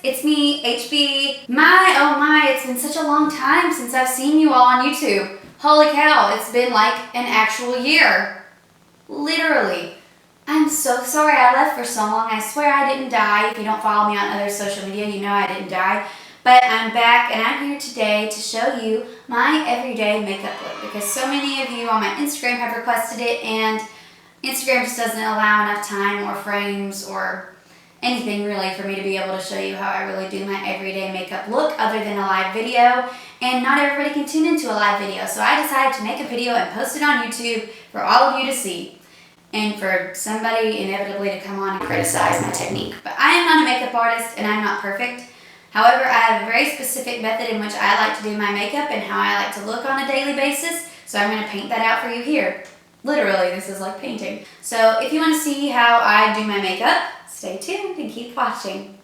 it's me, HB. Oh my, it's been such a long time since I've seen you all on YouTube. Holy cow, it's been like an actual year. Literally. I'm so sorry I left for so long. I swear I didn't die. If you don't follow me on other social media, you know I didn't die. But I'm back and I'm here today to show you my everyday makeup look because so many of you on my Instagram have requested it and Instagram just doesn't allow enough time or frames or anything really for me to be able to show you how I really do my everyday makeup look other than a live video. And not everybody can tune into a live video, so I decided to make a video and post it on YouTube for all of you to see. And for somebody inevitably to come on and criticize my technique. But I am not a makeup artist and I'm not perfect. However, I have a very specific method in which I like to do my makeup and how I like to look on a daily basis. So I'm going to paint that out for you here. Literally, this is like painting. So if you want to see how I do my makeup, stay tuned and keep watching.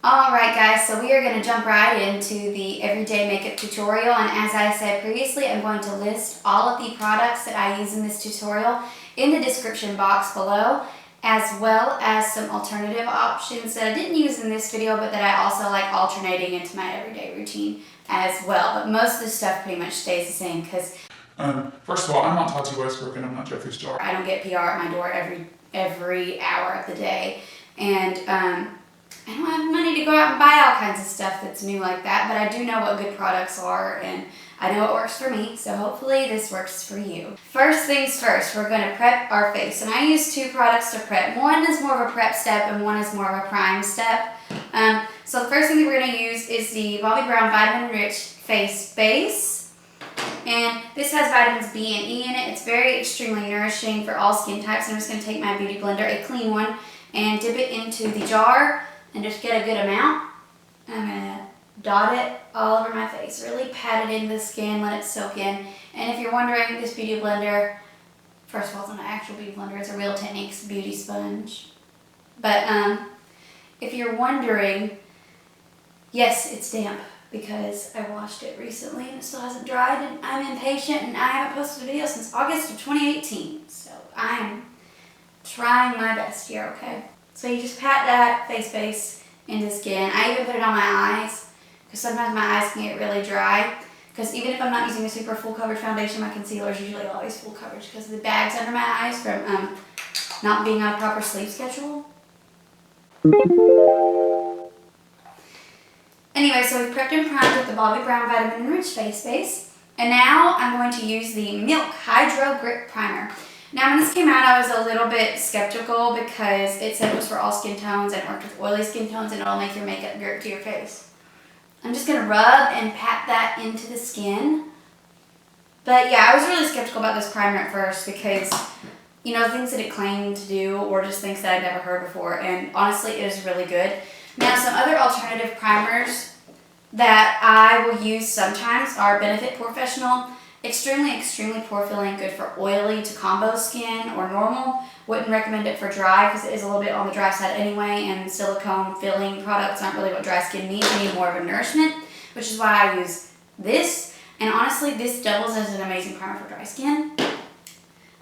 Alright guys, so we are going to jump right into the everyday makeup tutorial, and as I said previously, I'm going to list all of the products that I use in this tutorial in the description box below, as well as some alternative options that I didn't use in this video but that I also like alternating into my everyday routine as well. But most of the stuff pretty much stays the same because first of all, I'm not Tati Westbrook and I'm not Jeffrey's daughter. I don't get PR at my door every hour of the day, and I don't have money to go out and buy all kinds of stuff that's new like that, but I do know what good products are and I know it works for me, so hopefully this works for you. First things first, we're going to prep our face, and I use two products to prep. One is more of a prep step and one is more of a prime step. So the first thing that we're going to use is the Bobbi Brown Vitamin Enriched Face Base. And this has vitamins B and E in it. It's very extremely nourishing for all skin types. I'm just going to take my beauty blender, a clean one, and dip it into the jar and just get a good amount. I'm going to dot it all over my face. Really pat it into the skin, let it soak in. And if you're wondering, this beauty blender, first of all, it's not an actual beauty blender, it's a Real Techniques beauty sponge. But if you're wondering, yes, it's damp because I washed it recently and it still hasn't dried, and I'm impatient and I haven't posted a video since August of 2018. So I'm trying my best here, okay? So you just pat that face base into skin. I even put it on my eyes because sometimes my eyes can get really dry. Because even if I'm not using a super full coverage foundation, my concealer is usually always full coverage because of the bags under my eyes from not being on a proper sleep schedule. Anyway, so we've prepped and primed with the Bobbi Brown Vitamin Enriched Face Base. And now I'm going to use the Milk Hydro Grip Primer. Now when this came out, I was a little bit skeptical because it said it was for all skin tones and worked with oily skin tones and it'll make your makeup grip to your face. I'm just going to rub and pat that into the skin. But yeah, I was really skeptical about this primer at first because, you know, things that it claimed to do or just things that I'd never heard before, and honestly it is really good. Now some other alternative primers that I will use sometimes are Benefit Porefesional. Extremely pore filling, good for oily to combo skin or normal. Wouldn't recommend it for dry because it is a little bit on the dry side anyway, and silicone filling products aren't really what dry skin needs. They need more of a nourishment, which is why I use this. And honestly, this doubles as an amazing primer for dry skin.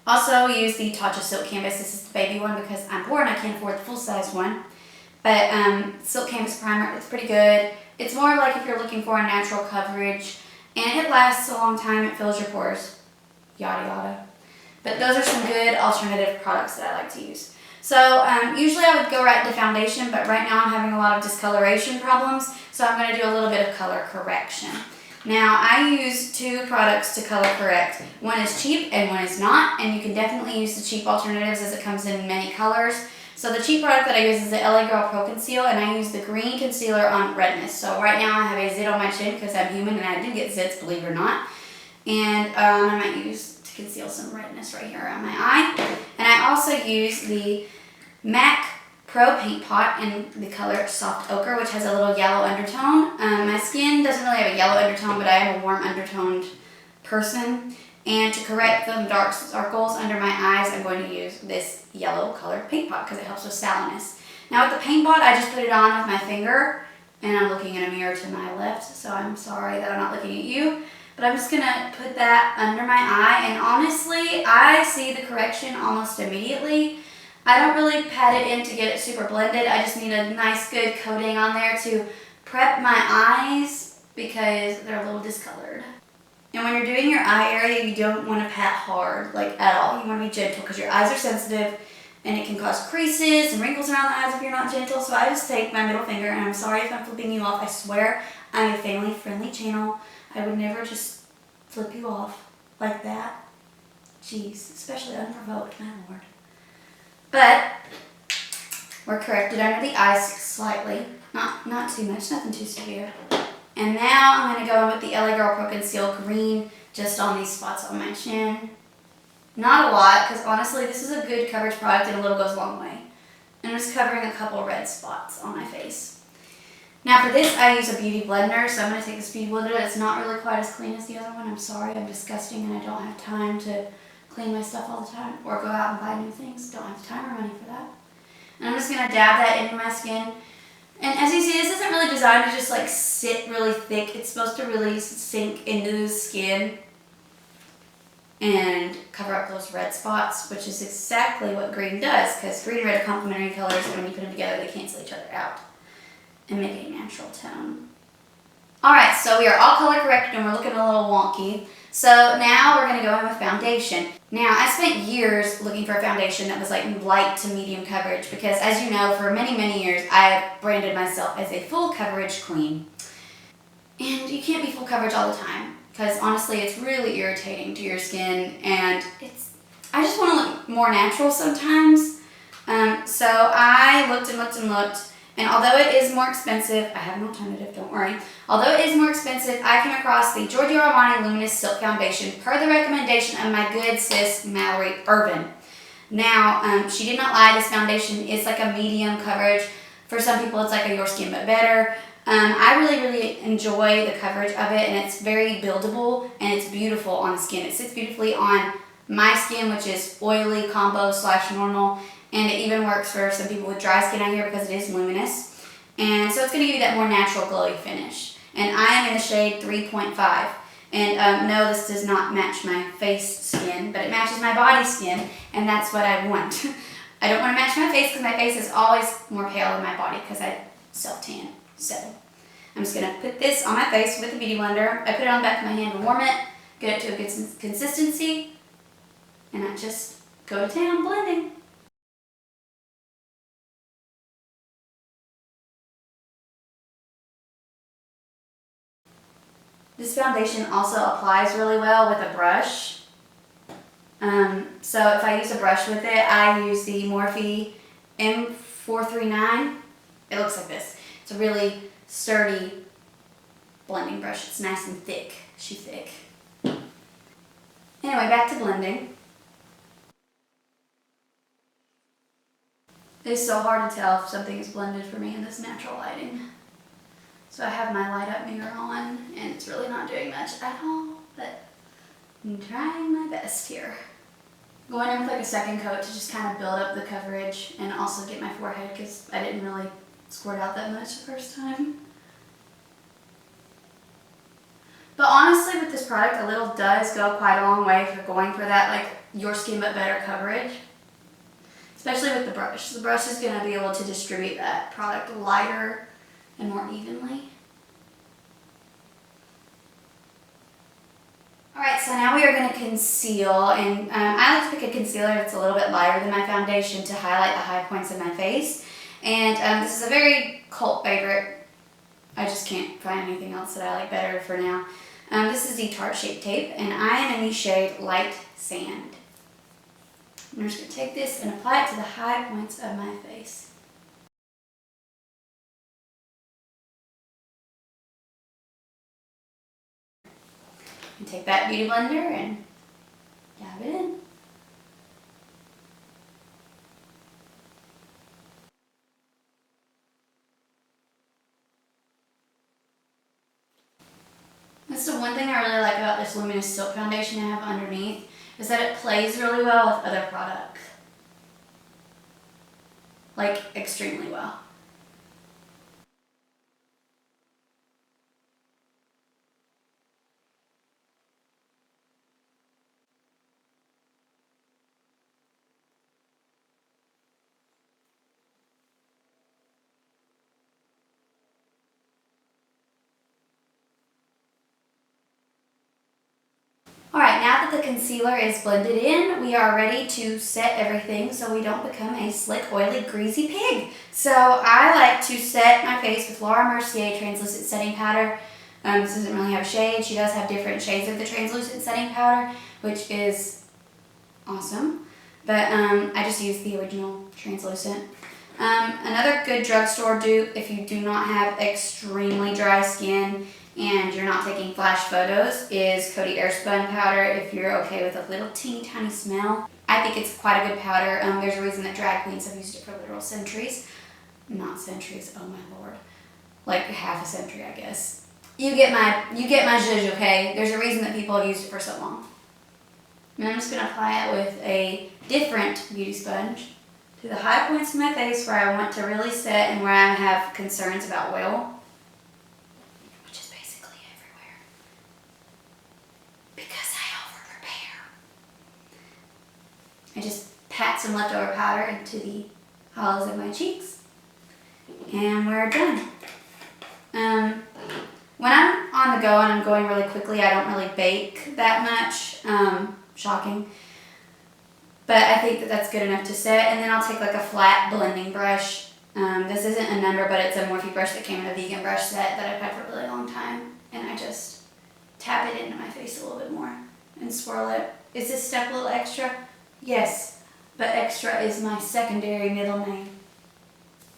Also use the Tatcha Silk Canvas. This is the baby one because I'm poor and I can't afford the full-size one. But Silk Canvas primer, it's pretty good. It's more like if you're looking for a natural coverage. And it lasts a long time, it fills your pores, yada yada. But those are some good alternative products that I like to use. So usually I would go right to foundation, but right now I'm having a lot of discoloration problems, so I'm going to do a little bit of color correction. Now I use two products to color correct. One is cheap and one is not, and you can definitely use the cheap alternatives as it comes in many colors. So the cheap product that I use is the LA Girl Pro Conceal, and I use the green concealer on redness. So right now I have a zit on my chin because I'm human and I do get zits, believe it or not. And I might use to conceal some redness right here around my eye. And I also use the MAC Pro Paint Pot in the color Soft Ochre, which has a little yellow undertone. My skin doesn't really have a yellow undertone, but I am a warm undertoned person. And to correct the dark circles under my eyes, I'm going to use this yellow colored paint pot because it helps with sallowness. Now with the paint pot, I just put it on with my finger, and I'm looking in a mirror to my left, so I'm sorry that I'm not looking at you. But I'm just gonna put that under my eye, and honestly, I see the correction almost immediately. I don't really pat it in to get it super blended. I just need a nice good coating on there to prep my eyes because they're a little discolored. And when you're doing your eye area, you don't want to pat hard, like at all. You want to be gentle because your eyes are sensitive and it can cause creases and wrinkles around the eyes if you're not gentle. So I just take my middle finger, and I'm sorry if I'm flipping you off. I swear I'm a family-friendly channel. I would never just flip you off like that. Jeez, especially unprovoked, my lord. But we're corrected under the eyes slightly. Not too much, nothing too severe. And now I'm going to go in with the LA Girl Pro Conceal Green just on these spots on my chin. Not a lot, because honestly this is a good coverage product and a little goes a long way. And I'm just covering a couple red spots on my face. Now for this I use a beauty blender, so I'm going to take this beauty blender. It's not really quite as clean as the other one. I'm sorry, I'm disgusting and I don't have time to clean my stuff all the time or go out and buy new things. Don't have the time or money for that. And I'm just going to dab that into my skin. And as you see, this isn't really designed to just like sit really thick. It's supposed to really sink into the skin and cover up those red spots, which is exactly what green does, because green and red are complementary colors, and when you put them together, they cancel each other out and make a natural tone. Alright, so we are all color corrected and we're looking a little wonky. So now we're going to go in with foundation. Now, I spent years looking for a foundation that was like light to medium coverage because, as you know, for many, many years, I branded myself as a full coverage queen. And you can't be full coverage all the time because, honestly, it's really irritating to your skin, and I just want to look more natural sometimes. So I looked and looked and looked. And although it is more expensive, I have an alternative, don't worry. Although it is more expensive, I came across the Giorgio Armani Luminous Silk Foundation per the recommendation of my good sis, Mallory Irvin. Now, she did not lie, this foundation is like a medium coverage. For some people, it's like a Your Skin But Better. I really, really enjoy the coverage of it, and it's very buildable, and it's beautiful on the skin. It sits beautifully on my skin, which is oily, combo / normal. And it even works for some people with dry skin out here because it is luminous. And so it's going to give you that more natural glowy finish. And I am in the shade 3.5. And no, this does not match my face skin, but it matches my body skin, and that's what I want. I don't want to match my face because my face is always more pale than my body because I self-tan. So I'm just going to put this on my face with a beauty blender. I put it on the back of my hand to warm it, get it to a good consistency, and I just go to town blending. This foundation also applies really well with a brush. So if I use a brush with it, I use the Morphe M439. It looks like this. It's a really sturdy blending brush. It's nice and thick. She's thick. Anyway, back to blending. It's so hard to tell if something is blended for me in this natural lighting. So I have my light up mirror on, and it's really not doing much at all, but I'm trying my best here. Going in with like a second coat to just kind of build up the coverage and also get my forehead because I didn't really squirt out that much the first time. But honestly, with this product, a little does go quite a long way for going for that like Your Skin But Better coverage. Especially with the brush. The brush is going to be able to distribute that product lighter and more evenly. Alright, so now we are going to conceal, and I like to pick a concealer that's a little bit lighter than my foundation to highlight the high points of my face. And this is a very cult favorite. I just can't find anything else that I like better for now. This is the Tarte Shape Tape, and I am in the shade Light Sand. I'm just going to take this and apply it to the high points of my face. And take that beauty blender and dab it in. That's the one thing I really like about this Luminous Silk Foundation I have underneath, is that it plays really well with other products. Like, extremely well. the concealer is blended in, we are ready to set everything so we don't become a slick, oily, greasy pig. So I like to set my face with Laura Mercier Translucent Setting Powder. This doesn't really have a shade. She does have different shades of the translucent setting powder, which is awesome. But I just use the original translucent. Another good drugstore dupe if you do not have extremely dry skin and you're not taking flash photos is Coty Airspun powder if you're okay with a little teeny tiny smell. I think it's quite a good powder. There's a reason that drag queens have used it for literal centuries. Not centuries, oh my lord. Like half a century, I guess. You get my zhuzh, okay? There's a reason that people have used it for so long. And I'm just gonna apply it with a different beauty sponge to the high points of my face where I want to really set and where I have concerns about oil. Which is basically everywhere. Because I over-prepare. I just pat some leftover powder into the hollows of my cheeks. And we're done. When I'm on the go and I'm going really quickly, I don't really bake that much. Shocking. But I think that that's good enough to set. And then I'll take like a flat blending brush. This isn't a number, but it's a Morphe brush that came in a vegan brush set that I've had for a really long time. And I just tap it into my face a little bit more and swirl it. Is this step a little extra? Yes, but extra is my secondary middle name.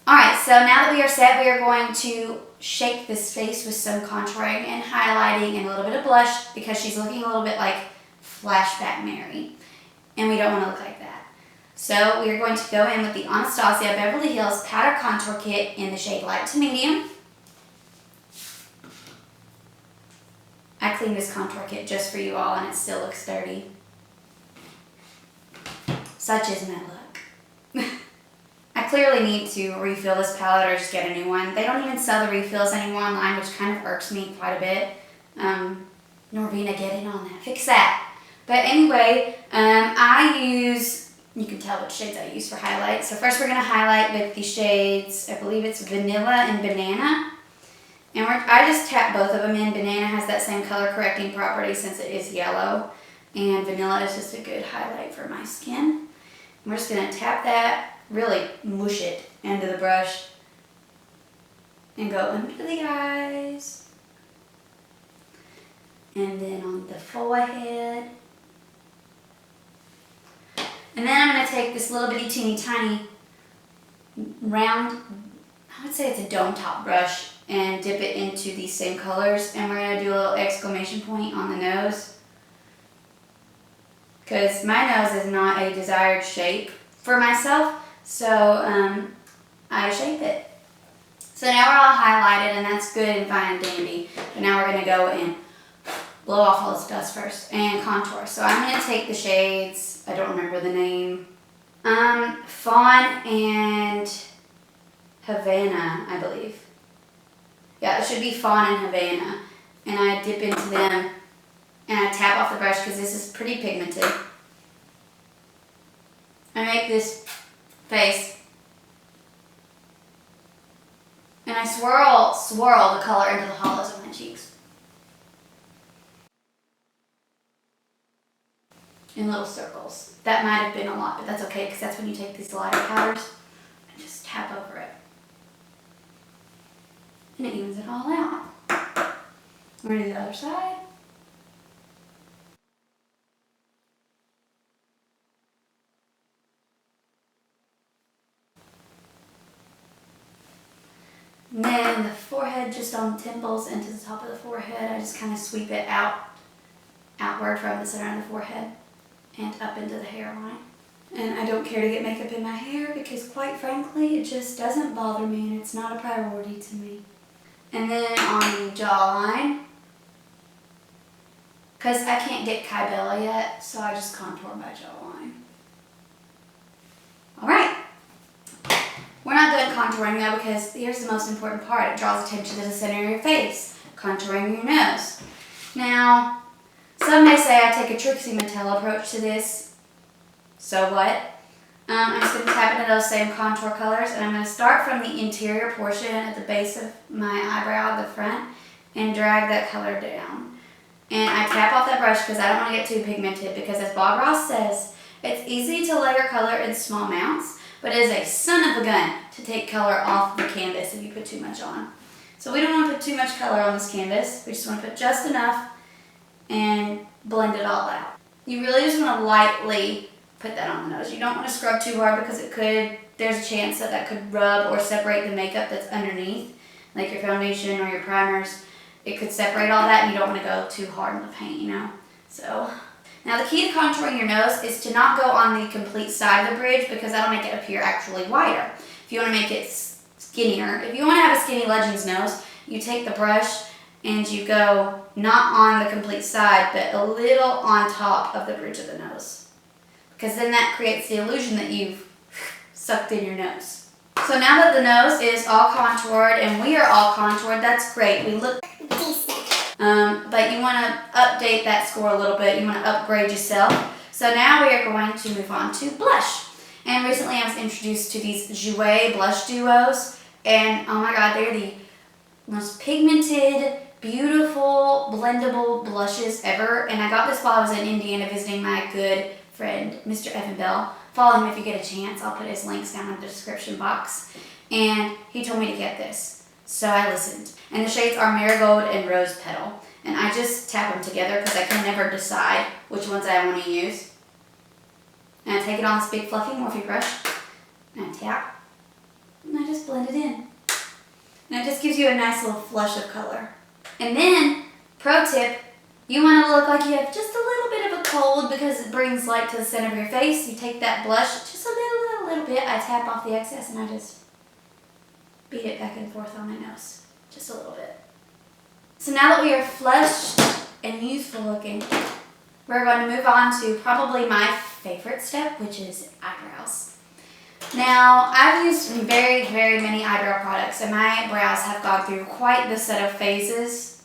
Alright, so now that we are set, we are going to shake this face with some contouring and highlighting and a little bit of blush because she's looking a little bit like Flashback Mary. And we don't want to look like that. So we are going to go in with the Anastasia Beverly Hills Powder Contour Kit in the shade Light to Medium. I cleaned this contour kit just for you all and it still looks dirty. Such is my luck. I clearly need to refill this palette or just get a new one. They don't even sell the refills anymore online, which kind of irks me quite a bit. Norvina, get in on that. Fix that. But anyway, I use, you can tell which shades I use for highlight. So first we're going to highlight with the shades, I believe it's Vanilla and Banana. And I just tap both of them in. Banana has that same color correcting property since it is yellow. And Vanilla is just a good highlight for my skin. And we're just going to tap that, really mush it into the brush. And go under the eyes. And then on the forehead. And then I'm going to take this little bitty teeny tiny round, I would say it's a dome top brush, and dip it into these same colors. And we're going to do a little exclamation point on the nose. Because my nose is not a desired shape for myself, so I shape it. So now we're all highlighted and that's good and fine and dandy. But now we're going to go and blow off all this dust first and contour. So I'm going to take the shades, I don't remember the name, Fawn and Havana, I believe. Yeah, it should be Fawn and Havana. And I dip into them and I tap off the brush because this is pretty pigmented. I make this face and I swirl the color into the hollows of my cheeks. In little circles. That might have been a lot, but that's okay because that's when you take these lighter powders and just tap over it. And it evens it all out. We're going to do the other side. And then the forehead, just on the temples and to the top of the forehead, I just kind of sweep it outward from the center of the forehead and up into the hairline. And I don't care to get makeup in my hair because quite frankly, it just doesn't bother me and it's not a priority to me. And then on the jawline, because I can't get Kybella yet, so I just contour my jawline. Alright. We're not done contouring though because here's the most important part. It draws attention to the center of your face. Contouring your nose. Now, some may say I take a Trixie Mattel approach to this. So what? I'm just going to tap into those same contour colors and I'm going to start from the interior portion at the base of my eyebrow at the front and drag that color down. And I tap off that brush because I don't want to get too pigmented, because as Bob Ross says, it's easy to layer color in small amounts, but it is a son of a gun to take color off the canvas if you put too much on. So we don't want to put too much color on this canvas. We just want to put just enough and blend it all out. You really just want to lightly put that on the nose. You don't want to scrub too hard because there's a chance that could rub or separate the makeup that's underneath, like your foundation or your primers. It could separate all that, and you don't want to go too hard in the paint, you know. So now the key to contouring your nose is to not go on the complete side of the bridge, because that'll make it appear actually wider. If you want to make it skinnier, if you want to have a skinny Legends nose, you take the brush and you go not on the complete side, but a little on top of the bridge of the nose, because then that creates the illusion that you've sucked in your nose. So now that the nose is all contoured and we are all contoured, that's great. We look decent. But you want to update that score a little bit. You want to upgrade yourself. So now we are going to move on to blush. And recently I was introduced to these Jouer blush duos. And oh my god, they're the most pigmented, beautiful, blendable blushes ever. And I got this while I was in Indiana visiting my good friend, Mr. Evan Bell. Follow him if you get a chance. I'll put his links down in the description box. And he told me to get this. So I listened. And the shades are Marigold and Rose Petal. And I just tap them together because I can never decide which ones I want to use. And I take it on this big fluffy Morphe brush. And I tap. And I just blend it in. And it just gives you a nice little flush of color. And then, pro tip, you want to look like you have just a little bit of a cold because it brings light to the center of your face. You take that blush, just a little bit. I tap off the excess and I just beat it back and forth on my nose. Just a little bit. So now that we are flushed and youthful looking, we're going to move on to probably my favorite step, which is eyebrows. Now, I've used very, very many eyebrow products, and my brows have gone through quite the set of phases.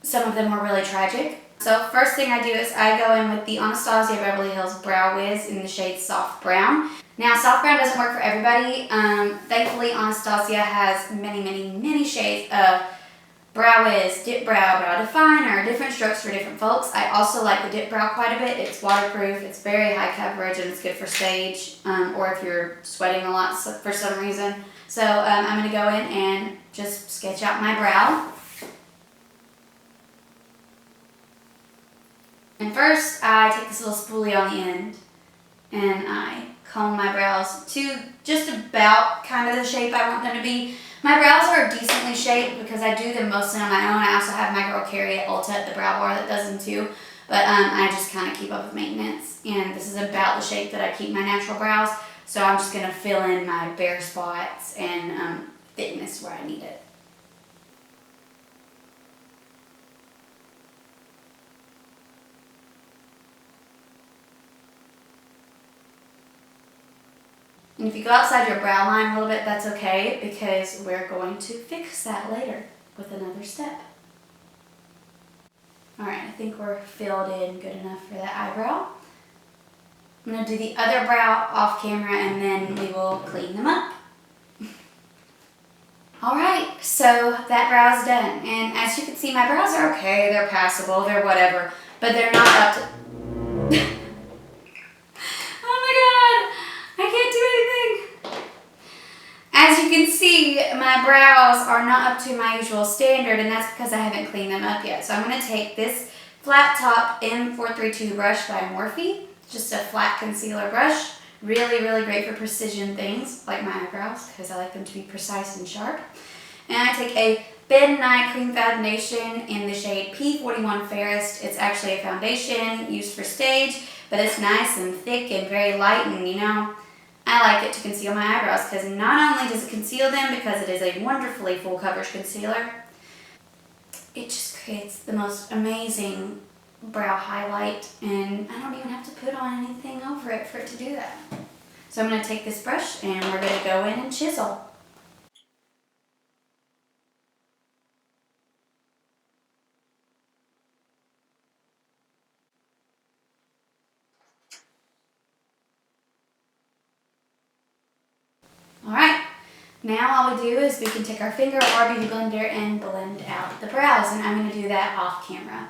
Some of them were really tragic. So first thing I do is I go in with the Anastasia Beverly Hills Brow Wiz in the shade Soft Brown. Now, soft brown doesn't work for everybody. Thankfully, Anastasia has many, many, many shades of Brow Wiz, Dip Brow, Brow Definer, different strokes for different folks. I also like the Dip Brow quite a bit. It's waterproof, it's very high coverage, and it's good for stage or if you're sweating a lot for some reason. So I'm going to go in and just sketch out my brow. And first, I take this little spoolie on the end and I comb my brows to just about kind of the shape I want them to be. My brows are decently shaped because I do them mostly on my own. I also have my girl Carrie at Ulta at the brow bar that does them too. But I just kind of keep up with maintenance. And this is about the shape that I keep my natural brows. So I'm just going to fill in my bare spots and thickness where I need it. And if you go outside your brow line a little bit, that's okay, because we're going to fix that later with another step. Alright, I think we're filled in good enough for that eyebrow. I'm going to do the other brow off camera and then we will clean them up. Alright, so that brow's done. And as you can see, my brows are okay, they're passable, they're whatever, but they're not up to... As you can see, my brows are not up to my usual standard, and that's because I haven't cleaned them up yet. So I'm going to take this flat top M432 brush by Morphe, just a flat concealer brush. Really, really great for precision things, like my eyebrows, because I like them to be precise and sharp. And I take a Ben Nye Cream Foundation in the shade P41 Fairest. It's actually a foundation used for stage, but it's nice and thick and very light, and you know, I like it to conceal my eyebrows because not only does it conceal them because it is a wonderfully full coverage concealer, it just creates the most amazing brow highlight, and I don't even have to put on anything over it for it to do that. So I'm going to take this brush and we're going to go in and chisel. Now all we do is we can take our finger or beauty blender and blend out the brows, and I'm going to do that off camera.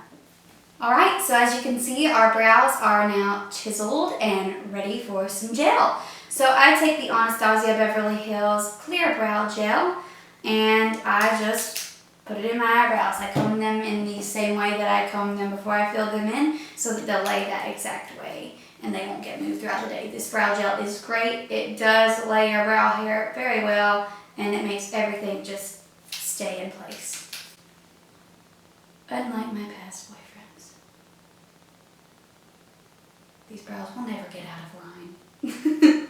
Alright, so as you can see, our brows are now chiseled and ready for some gel. So I take the Anastasia Beverly Hills Clear Brow Gel and I just put it in my eyebrows. I comb them in the same way that I comb them before I fill them in so that they'll lay that exact way and they won't get moved throughout the day. This brow gel is great. It does lay your brow hair very well and it makes everything just stay in place. Unlike my past boyfriends. These brows will never get out of line.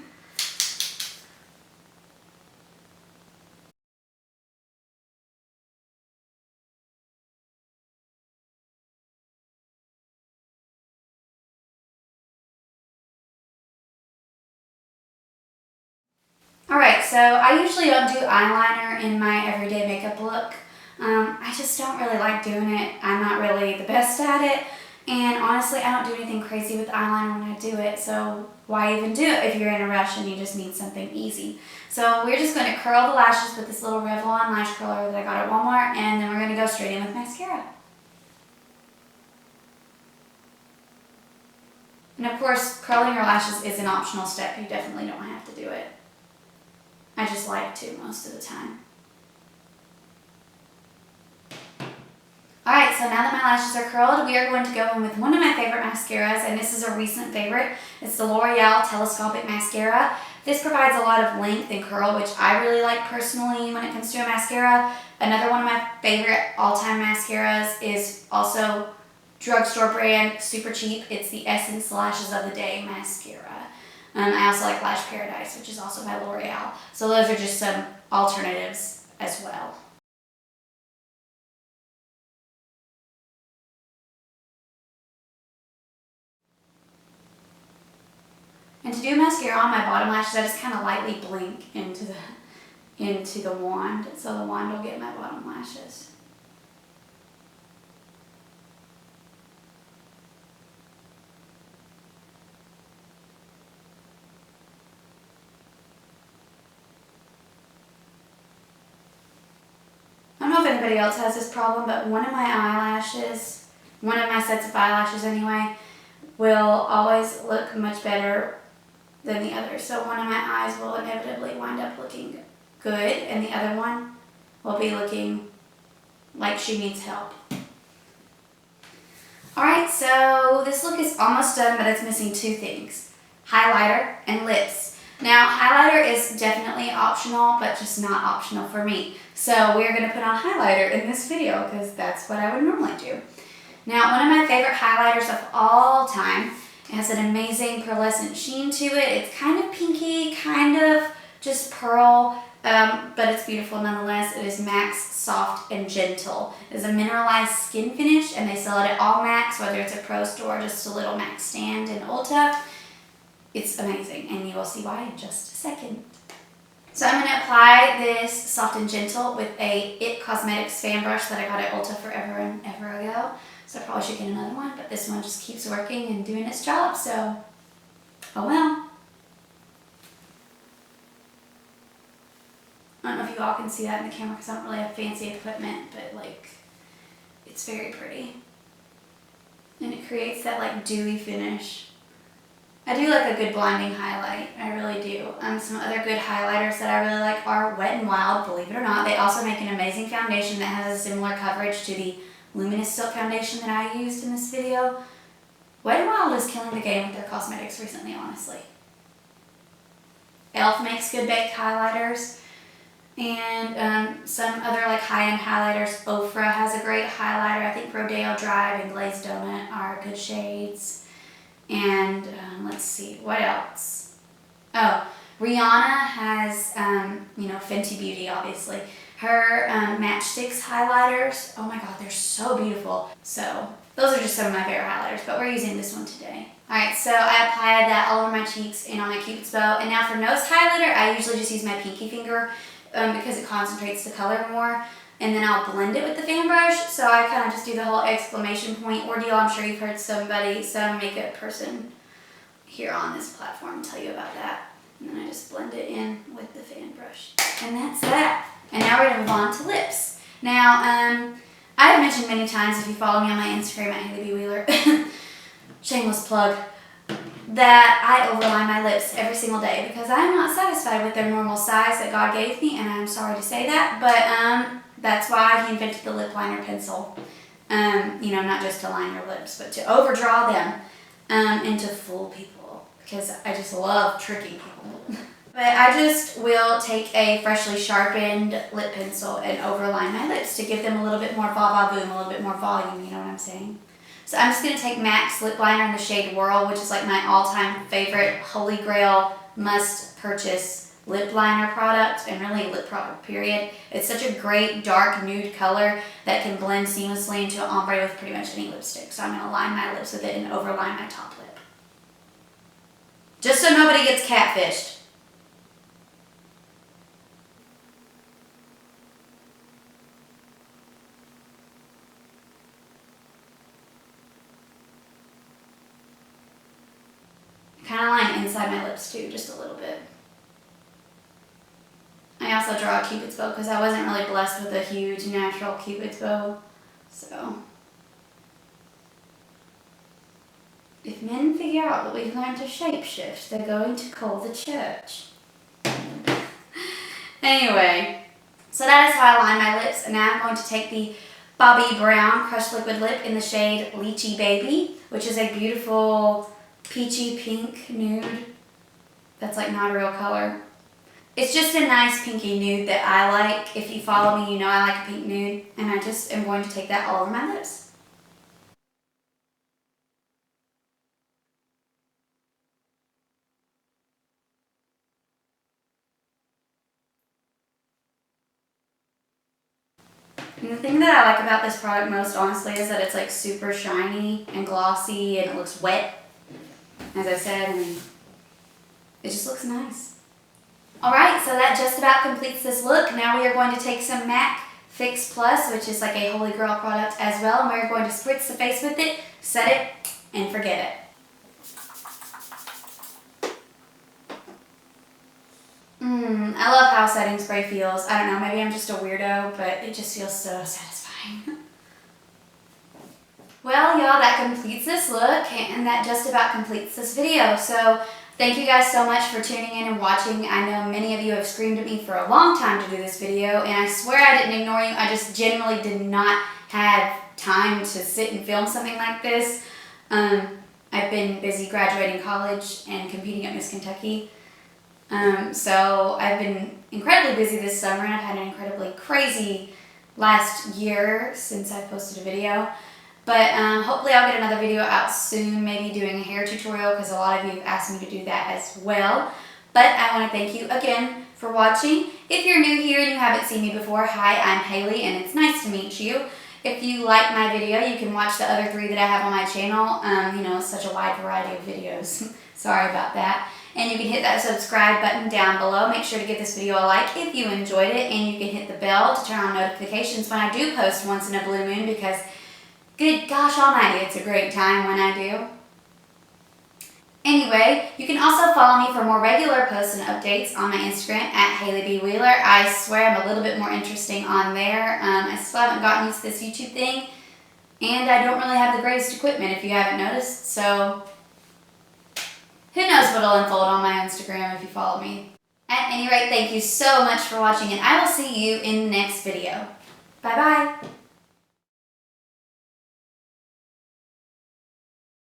Alright, so I usually don't do eyeliner in my everyday makeup look. I just don't really like doing it. I'm not really the best at it. And honestly, I don't do anything crazy with eyeliner when I do it. So why even do it if you're in a rush and you just need something easy? So we're just going to curl the lashes with this little Revlon lash curler that I got at Walmart. And then we're going to go straight in with mascara. And of course, curling your lashes is an optional step. You definitely don't have to do it. I just like to most of the time. Alright, so now that my lashes are curled, we are going to go in with one of my favorite mascaras, and this is a recent favorite. It's the L'Oreal Telescopic Mascara. This provides a lot of length and curl, which I really like personally when it comes to a mascara. Another one of my favorite all-time mascaras is also drugstore brand, super cheap. It's the Essence Lashes of the Day Mascara. I also like Lash Paradise, which is also by L'Oreal. So those are just some alternatives as well. And to do mascara on my bottom lashes, I just kind of lightly blink into the wand, so the wand will get my bottom lashes. I don't know if anybody else has this problem, but one of my eyelashes, one of my sets of eyelashes anyway, will always look much better than the other. So one of my eyes will inevitably wind up looking good and the other one will be looking like she needs help. Alright, so this look is almost done, but it's missing two things. Highlighter and lips. Now, highlighter is definitely optional, but just not optional for me. So we're going to put on highlighter in this video because that's what I would normally do. Now, one of my favorite highlighters of all time, it has an amazing pearlescent sheen to it. It's kind of pinky, kind of just pearl, but it's beautiful nonetheless. It is Max Soft and Gentle. It is a mineralized skin finish, and they sell it at all Max, whether it's a pro store or just a little Max stand in Ulta. It's amazing, and you will see why in just a second. So I'm going to apply this Soft and Gentle with a IT Cosmetics fan brush that I got at Ulta forever and ever ago. So I probably should get another one, but this one just keeps working and doing its job, so oh well. I don't know if you all can see that in the camera because I don't really have fancy equipment, but like, it's very pretty. And it creates that like dewy finish. I do like a good blinding highlight, I really do. Some other good highlighters that I really like are Wet n Wild, believe it or not. They also make an amazing foundation that has a similar coverage to the Luminous Silk Foundation that I used in this video. Wet n Wild is killing the game with their cosmetics recently, honestly. e.l.f. makes good baked highlighters. And some other like high-end highlighters. Ochre has a great highlighter. I think Rodeo Drive and Glazed Donut are good shades. And let's see, what else? Oh, Rihanna has, Fenty Beauty, obviously. Her Matchsticks highlighters, oh my god, they're so beautiful. So those are just some of my favorite highlighters, but we're using this one today. Alright, so I applied that all over my cheeks and on my Cupid's bow. And now for nose highlighter, I usually just use my pinky finger because it concentrates the color more. And then I'll blend it with the fan brush. So I kind of just do the whole exclamation point ordeal. I'm sure you've heard some makeup person here on this platform tell you about that. And then I just blend it in with the fan brush. And that's that. And now we're gonna move on to lips. Now, I have mentioned many times, if you follow me on my Instagram at Haley B. Wheeler, shameless plug, that I overline my lips every single day because I'm not satisfied with their normal size that God gave me, and I'm sorry to say that, but that's why he invented the lip liner pencil. You know, not just to line your lips, but to overdraw them and to fool people, because I just love tricking people. But I just will take a freshly sharpened lip pencil and overline my lips to give them a little bit more va-va-boom, a little bit more volume, you know what I'm saying? So I'm just going to take MAC's lip liner in the shade Whirl, which is like my all-time favorite holy grail must-purchase lip liner product, and really lip product, period. It's such a great dark nude color that can blend seamlessly into an ombre with pretty much any lipstick. So I'm going to line my lips with it and overline my top lip. Just so nobody gets catfished. Kind of line inside my lips too, just a little bit. I also draw a cupid's bow because I wasn't really blessed with a huge natural cupid's bow. So, if men figure out that we've learned to shapeshift, they're going to call the church. Anyway, so that is how I line my lips, and now I'm going to take the Bobbi Brown Crushed Liquid Lip in the shade Lychee Baby, which is a beautiful peachy pink nude that's like not a real color. It's just a nice pinky nude that I like. If you follow me, you know I like a pink nude, and I just am going to take that all over my lips. And the thing that I like about this product most, honestly, is that it's like super shiny and glossy and it looks wet. As I said, I mean, it just looks nice. Alright, so that just about completes this look. Now we are going to take some MAC Fix Plus, which is like a holy grail product as well, and we're going to spritz the face with it, set it, and forget it. I love how setting spray feels. I don't know, maybe I'm just a weirdo, but it just feels so satisfying. Well, y'all, that completes this look, and that just about completes this video. So, thank you guys so much for tuning in and watching. I know many of you have screamed at me for a long time to do this video, and I swear I didn't ignore you. I just genuinely did not have time to sit and film something like this. I've been busy graduating college and competing at Miss Kentucky. So I've been incredibly busy this summer, and I've had an incredibly crazy last year since I posted a video. But hopefully I'll get another video out soon, maybe doing a hair tutorial, because a lot of you have asked me to do that as well. But I want to thank you again for watching. If you're new here and you haven't seen me before, hi, I'm Haley, and it's nice to meet you. If you like my video, you can watch the other 3 that I have on my channel. You know, such a wide variety of videos. Sorry about that. And you can hit that subscribe button down below. Make sure to give this video a like if you enjoyed it, and you can hit the bell to turn on notifications when I do post once in a blue moon, because good gosh almighty, it's a great time when I do. Anyway, you can also follow me for more regular posts and updates on my Instagram at Haley B. Wheeler. I swear I'm a little bit more interesting on there. I still haven't gotten used to this YouTube thing, and I don't really have the greatest equipment if you haven't noticed, so who knows what'll unfold on my Instagram if you follow me. At any rate, thank you so much for watching, and I will see you in the next video. Bye bye!